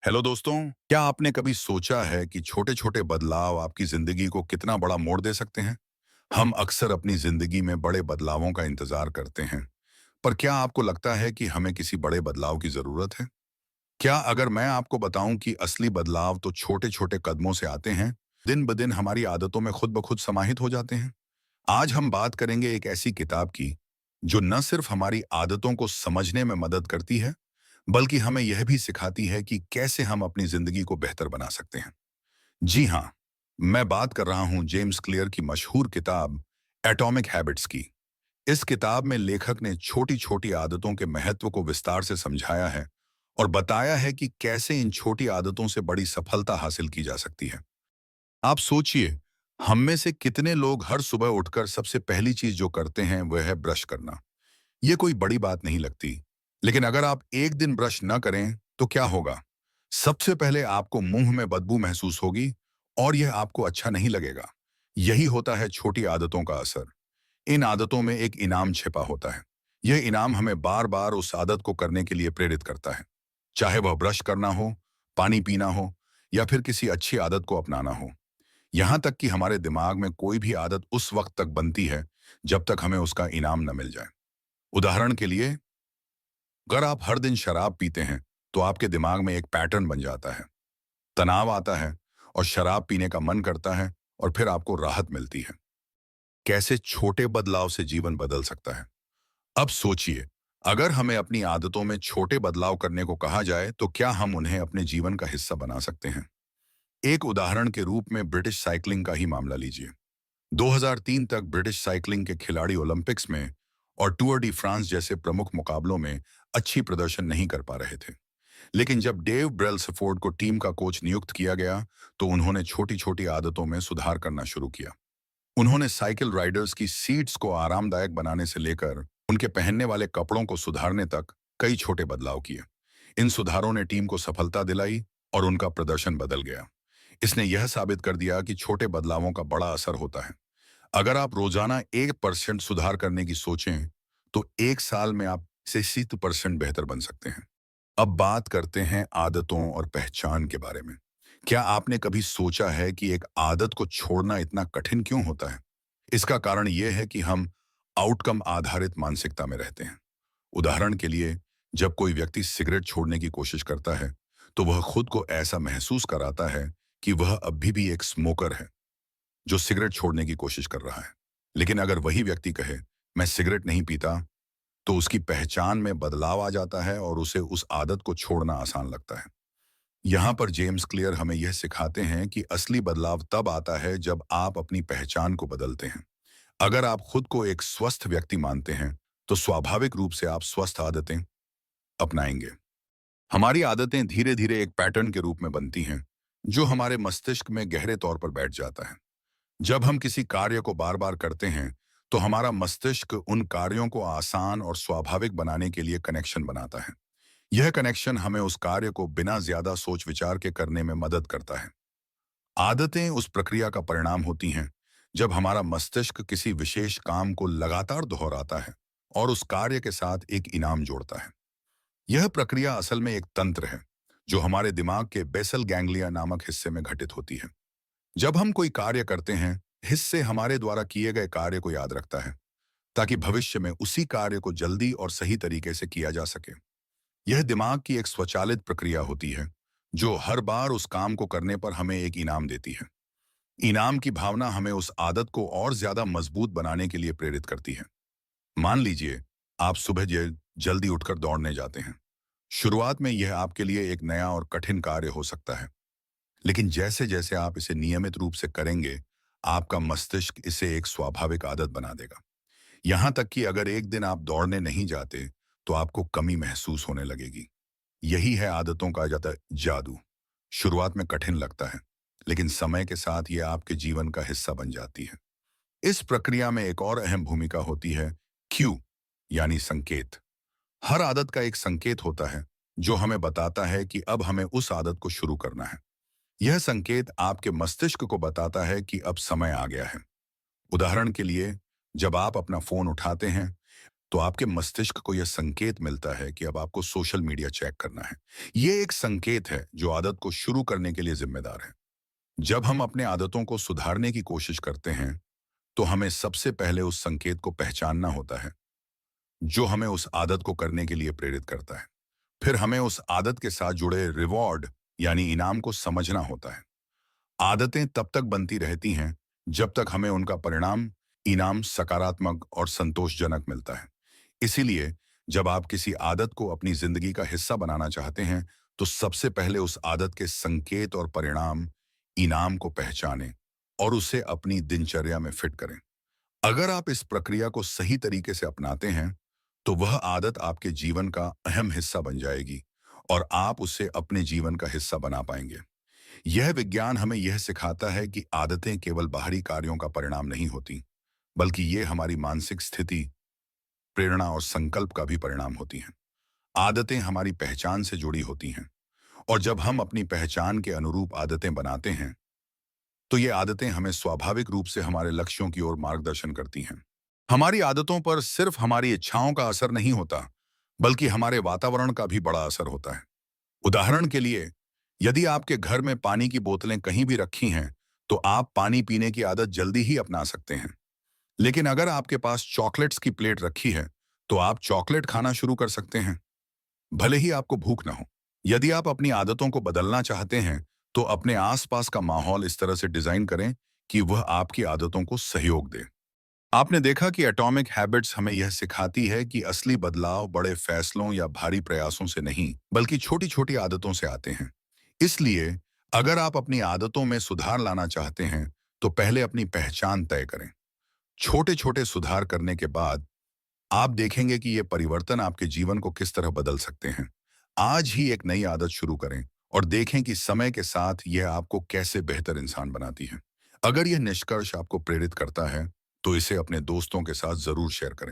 Hello दोस्तों। क्या आपने कभी सोचा है कि छोटे छोटे बदलाव आपकी जिंदगी को कितना बड़ा मोड़ दे सकते हैं? हम अक्सर अपनी जिंदगी में बड़े बदलावों का इंतजार करते हैं, पर क्या आपको लगता है कि हमें किसी बड़े बदलाव की जरूरत है? क्या अगर मैं आपको बताऊं कि असली बदलाव तो छोटे छोटे कदमों से आते हैं, दिन ब दिन हमारी आदतों में खुद ब खुद समाहित हो जाते हैं। आज हम बात करेंगे एक ऐसी किताब की जो न सिर्फ हमारी आदतों को समझने में मदद करती है, बल्कि हमें यह भी सिखाती है कि कैसे हम अपनी जिंदगी को बेहतर बना सकते हैं। जी हाँ, मैं बात कर रहा हूं जेम्स क्लियर की मशहूर किताब एटॉमिक हैबिट्स की। इस किताब में लेखक ने छोटी छोटी आदतों के महत्व को विस्तार से समझाया है और बताया है कि कैसे इन छोटी आदतों से बड़ी सफलता हासिल की जा सकती है। आप सोचिए, हम में से कितने लोग हर सुबह उठकर सबसे पहली चीज जो करते हैं वह है ब्रश करना। ये कोई बड़ी बात नहीं लगती, लेकिन अगर आप एक दिन ब्रश न करें तो क्या होगा? सबसे पहले आपको मुंह में बदबू महसूस होगी और यह आपको अच्छा नहीं लगेगा। यही होता है छोटी आदतों का असर। इन आदतों में एक इनाम छिपा होता है। यह इनाम हमें बार बार उस आदत को करने के लिए प्रेरित करता है, चाहे वह ब्रश करना हो, पानी पीना हो या फिर किसी अच्छी आदत को अपनाना हो। यहां तक कि हमारे दिमाग में कोई भी आदत उस वक्त तक बनती है जब तक हमें उसका इनाम न मिल जाए। उदाहरण के लिए, अगर आप हर दिन शराब पीते हैं तो आपके दिमाग में एक पैटर्न बन जाता है। तनाव आता है और शराब पीने का मन करता है और फिर आपको राहत मिलती है। कैसे छोटे बदलाव से जीवन बदल सकता है? अब सोचिए, अगर हमें अपनी आदतों में छोटे बदलाव करने को कहा जाए तो क्या हम उन्हें अपने जीवन का हिस्सा बना सकते हैं? एक उदाहरण के रूप में ब्रिटिश साइकिलिंग का ही मामला लीजिए। 2003 तक ब्रिटिश साइकिलिंग के खिलाड़ी ओलंपिक्स में और टूर डी फ्रांस जैसे प्रमुख मुकाबलों में अच्छी प्रदर्शन नहीं कर पा रहे थे। लेकिन जब डेव ब्रेल्सफोर्ड को टीम का कोच नियुक्त किया गया तो उन्होंने छोटी छोटी आदतों में सुधार करना शुरू किया। उन्होंने साइकिल राइडर्स की सीट्स को आरामदायक बनाने से लेकर उनके पहनने वाले कपड़ों को सुधारने तक कई छोटे बदलाव किए। इन सुधारों ने टीम को सफलता दिलाई और उनका प्रदर्शन बदल गया। इसने यह साबित कर दिया कि छोटे बदलावों का बड़ा असर होता है। अगर आप रोजाना 1% सुधार करने की सोचें तो 1 साल में आप 60% बेहतर बन सकते हैं। अब बात करते हैं आदतों और पहचान के बारे में। क्या आपने कभी सोचा है कि एक आदत को छोड़ना इतना कठिन क्यों होता है? इसका कारण यह है कि हम आउटकम आधारित मानसिकता में रहते हैं। उदाहरण के लिए, जब कोई व्यक्ति सिगरेट छोड़ने की कोशिश करता है तो वह खुद को ऐसा महसूस कराता है कि वह अभी भी एक स्मोकर है जो सिगरेट छोड़ने की कोशिश कर रहा है। लेकिन अगर वही व्यक्ति कहे, मैं सिगरेट नहीं पीता, तो उसकी पहचान में बदलाव आ जाता है और उसे उस आदत को छोड़ना आसान लगता है। यहाँ पर जेम्स क्लियर हमें यह सिखाते हैं कि असली बदलाव तब आता है जब आप अपनी पहचान को बदलते हैं। अगर आप खुद को एक स्वस्थ व्यक्ति मानते हैं तो स्वाभाविक रूप से आप स्वस्थ आदतें अपनाएंगे। हमारी आदतें धीरे धीरे एक पैटर्न के रूप में बनती हैं जो हमारे मस्तिष्क में गहरे तौर पर बैठ जाता है। जब हम किसी कार्य को बार बार करते हैं तो हमारा मस्तिष्क उन कार्यों को आसान और स्वाभाविक बनाने के लिए कनेक्शन बनाता है। यह कनेक्शन हमें उस कार्य को बिना ज्यादा सोच विचार के करने में मदद करता है। आदतें उस प्रक्रिया का परिणाम होती हैं जब हमारा मस्तिष्क किसी विशेष काम को लगातार दोहराता है और उस कार्य के साथ एक इनाम जोड़ता है। यह प्रक्रिया असल में एक तंत्र है जो हमारे दिमाग के बेसल गैंग्लिया नामक हिस्से में घटित होती है। जब हम कोई कार्य करते हैं, हिस्से हमारे द्वारा किए गए कार्य को याद रखता है ताकि भविष्य में उसी कार्य को जल्दी और सही तरीके से किया जा सके। यह दिमाग की एक स्वचालित प्रक्रिया होती है जो हर बार उस काम को करने पर हमें एक इनाम देती है। इनाम की भावना हमें उस आदत को और ज्यादा मजबूत बनाने के लिए प्रेरित करती है। मान लीजिए, आप सुबह जल्दी उठकर दौड़ने जाते हैं। शुरुआत में यह आपके लिए एक नया और कठिन कार्य हो सकता है, लेकिन जैसे जैसे आप इसे नियमित रूप से करेंगे, आपका मस्तिष्क इसे एक स्वाभाविक आदत बना देगा। यहां तक कि अगर एक दिन आप दौड़ने नहीं जाते तो आपको कमी महसूस होने लगेगी। यही है आदतों का जाता जादू। शुरुआत में कठिन लगता है, लेकिन समय के साथ यह आपके जीवन का हिस्सा बन जाती है। इस प्रक्रिया में एक और अहम भूमिका होती है क्यू, यानी संकेत। हर आदत का एक संकेत होता है जो हमें बताता है कि अब हमें उस आदत को शुरू करना है। यह संकेत आपके मस्तिष्क को बताता है कि अब समय आ गया है। उदाहरण के लिए, जब आप अपना फोन उठाते हैं तो आपके मस्तिष्क को यह संकेत मिलता है कि अब आपको सोशल मीडिया चेक करना है। ये एक संकेत है जो आदत को शुरू करने के लिए जिम्मेदार है। जब हम अपने आदतों को सुधारने की कोशिश करते हैं, तो हमें सबसे पहले उस संकेत को पहचानना होता है, जो हमें उस आदत को करने के लिए प्रेरित करता है। फिर हमें उस आदत के साथ जुड़े रिवॉर्ड यानी इनाम को समझना होता है। आदतें तब तक बनती रहती हैं, जब तक हमें उनका परिणाम, इनाम सकारात्मक और संतोषजनक मिलता है। इसीलिए जब आप किसी आदत को अपनी जिंदगी का हिस्सा बनाना चाहते हैं, तो सबसे पहले उस आदत के संकेत और परिणाम, इनाम को पहचानें और उसे अपनी दिनचर्या में फिट करें। अगर आप इस प्रक्रिया को सही तरीके से अपनाते हैं, तो वह आदत आपके जीवन का अहम हिस्सा बन जाएगी और आप उसे अपने जीवन का हिस्सा बना पाएंगे। यह विज्ञान हमें यह सिखाता है कि आदतें केवल बाहरी कार्यों का परिणाम नहीं होती, बल्कि ये हमारी मानसिक स्थिति, प्रेरणा और संकल्प का भी परिणाम होती हैं। आदतें हमारी पहचान से जुड़ी होती हैं और जब हम अपनी पहचान के अनुरूप आदतें बनाते हैं, तो ये आदतें हमें स्वाभाविक रूप से हमारे लक्ष्यों की ओर मार्गदर्शन करती हैं। हमारी आदतों पर सिर्फ हमारी इच्छाओं का असर नहीं होता, बल्कि हमारे वातावरण का भी बड़ा असर होता है। उदाहरण के लिए, यदि आपके घर में पानी की बोतलें कहीं भी रखी हैं, तो आप पानी पीने की आदत जल्दी ही अपना सकते हैं। लेकिन अगर आपके पास चॉकलेट्स की प्लेट रखी है, तो आप चॉकलेट खाना शुरू कर सकते हैं, भले ही आपको भूख ना हो। यदि आप अपनी आदतों को बदलना चाहते हैं, तो अपने आसपास का माहौल इस तरह से डिजाइन करें कि वह आपकी आदतों को सहयोग दे। आपने देखा कि एटॉमिक हैबिट्स हमें यह सिखाती है कि असली बदलाव बड़े फैसलों या भारी प्रयासों से नहीं, बल्कि छोटी-छोटी आदतों से आते हैं। इसलिए, अगर आप अपनी आदतों में सुधार लाना चाहते हैं, तो पहले अपनी पहचान तय करें। छोटे-छोटे सुधार करने के बाद आप देखेंगे कि ये परिवर्तन आपके जीवन को किस तरह बदल सकते हैं। आज ही एक नई आदत शुरू करें और देखें कि समय के साथ यह आपको कैसे बेहतर इंसान बनाती है। अगर यह निष्कर्ष आपको प्रेरित करता है, तो इसे अपने दोस्तों के साथ जरूर शेयर करें।